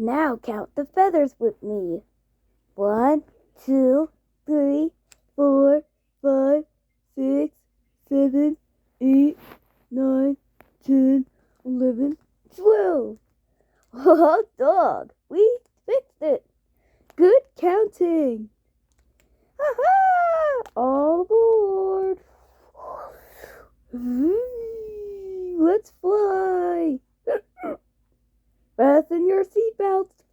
Now count the feathers with me. 1, 2, 3, 4, 5, 6, 7, 8, 9, 10, 11, 12. Oh, dog, we fixed it. Good counting. Ha-ha! All aboard. Let's fly. Fasten your seatbelts.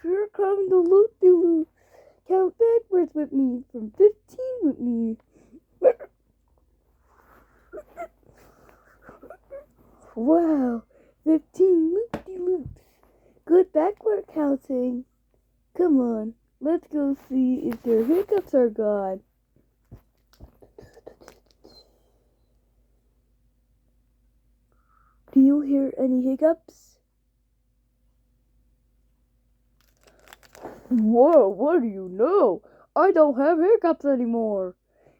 Here come the loop-de-loop. Count backwards with me. From 15 with me. Wow, 15 loop-de-loops. Good backward counting. Come on, let's go see if their hiccups are gone. Do you hear any hiccups? Whoa, what do you know? I don't have hiccups anymore.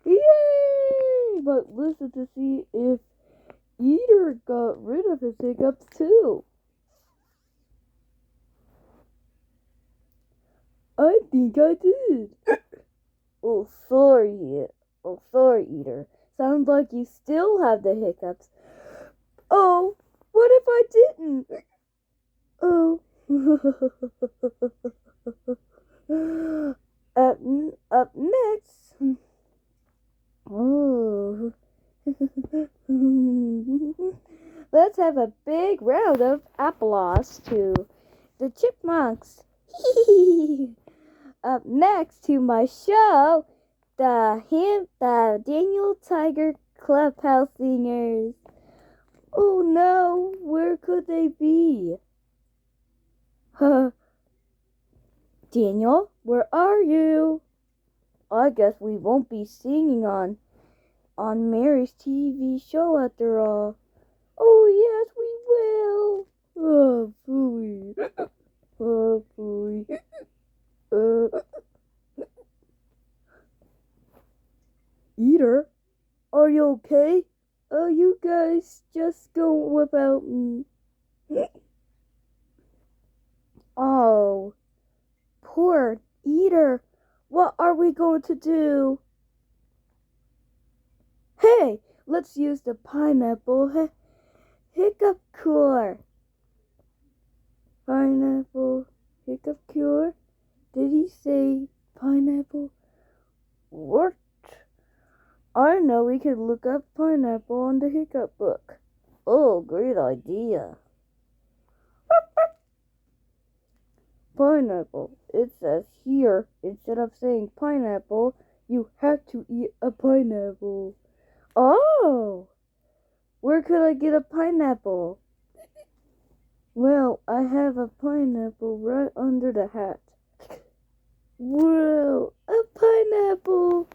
Yay! But listen to see if Eater got rid of his hiccups too. I think I did. Oh, sorry, Eater. Sounds like you still have the hiccups. Oh, what if I didn't? Oh. Up next. Oh. Let's have a big round of applause to the chipmunks. Up next to my show, the Daniel Tiger Clubhouse Singers. Oh no, where could they be? Daniel, where are you? I guess we won't be singing on Mary's TV show after all. Oh yes, we will. Oh, phooey. Oh, phooey. Eater, are you okay? Oh, you guys just go without me. Oh, poor Eater. What are we going to do? Hey, let's use the pineapple hiccup cure. Pineapple hiccup cure? Did he say pineapple? What? I know we could look up pineapple on the hiccup book. Oh, great idea. Pineapple. It says here, instead of saying pineapple, you have to eat a pineapple. Oh! Where could I get a pineapple? Well, I have a pineapple right under the hat. Whoa! A pineapple!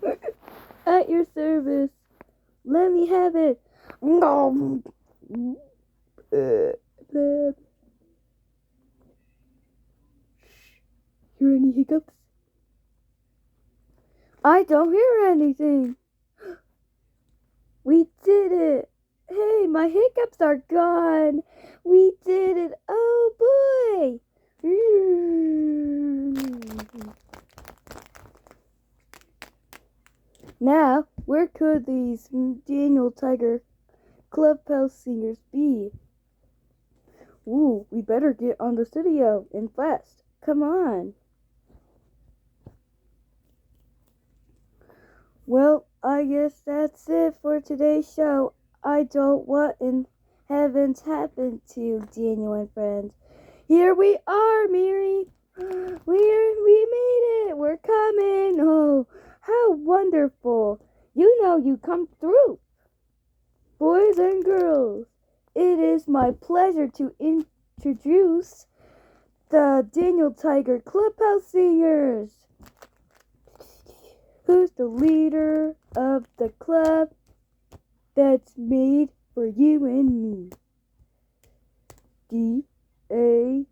At your service. Let me have it. Hear any hiccups? I don't hear anything. We did it. Hey, my hiccups are gone. We did it. Oh boy. Now, where could these Daniel Tiger Clubhouse Singers be? Ooh, we better get on the studio and fast. Come on. Well, I guess that's it for today's show. I don't what in heavens happened to Daniel and friends. Here we are, Mary. We made it. We're coming. Oh, how wonderful. You know you come through. Boys and girls, it is my pleasure to introduce the Daniel Tiger Clubhouse Singers. Who's the leader of the club that's made for you and me? DANIEL.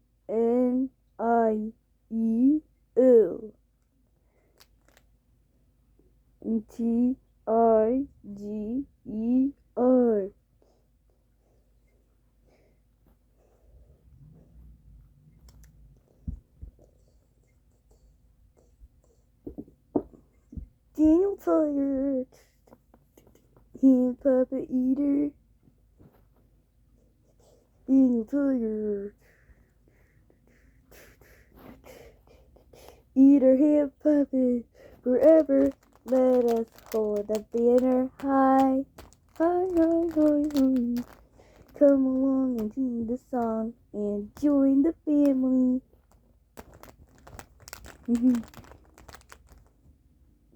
T-I-G-E-R. Daniel Tiger. Hand puppet eater. Daniel Tiger. Eater hand puppet. Forever let us hold the banner high. High, high, high, high. Come along and sing the song and join the family.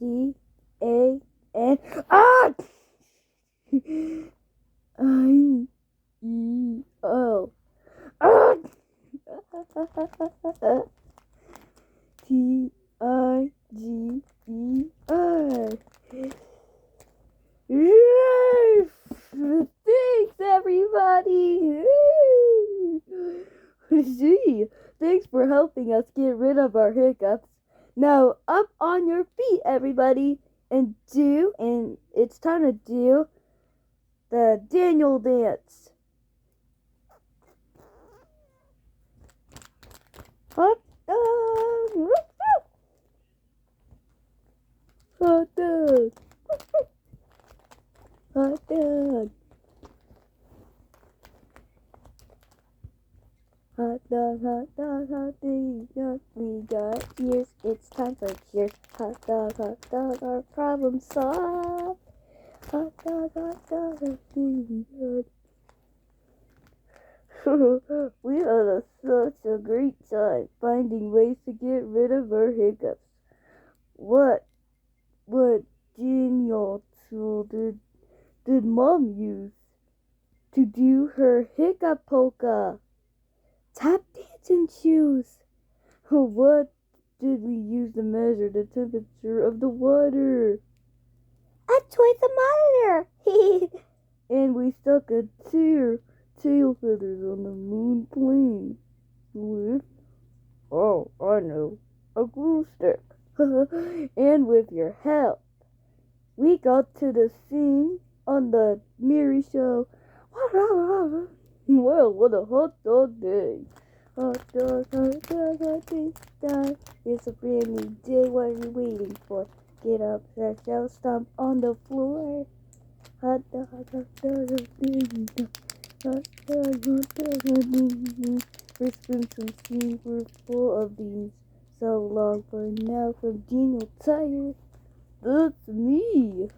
D-A-N. Ah! I-E-O. Ah! T-I-G-E-R. Yes! Thanks, everybody! Gee, thanks for helping us get rid of our hiccups. Now, up on your feet, everybody, and it's time to do the Daniel dance. Hot dog! Hot dog! Hot dog! Hot dog, hot dog, hot dog, we got ears, it's time for cheers. Hot dog, our problem solved. Hot dog, hot dog, we had such a great time finding ways to get rid of our hiccups. What genial tool did Mom use to do her hiccup polka? Tap dancing shoes. What did we use to measure the temperature of the water? A toy thermometer. And we stuck a tail feathers on the moon plane with, oh, I know, a glue stick. And with your help, we got to the scene on the Mary show. Well, what a hot dog day. Hot dog, hot dog, hot dog. It's a brand new day. What are you waiting for? Get up, stretch out, stomp on the floor. Hot dog, hot dog, hot dog. Hot dog, hot dog, hot dog. First spoon some seeds were full of beans. So long for now from Daniel Tiger. That's me.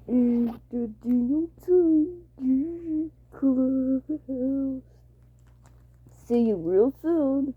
And the Daniel Tiger Clubhouse. See you real soon.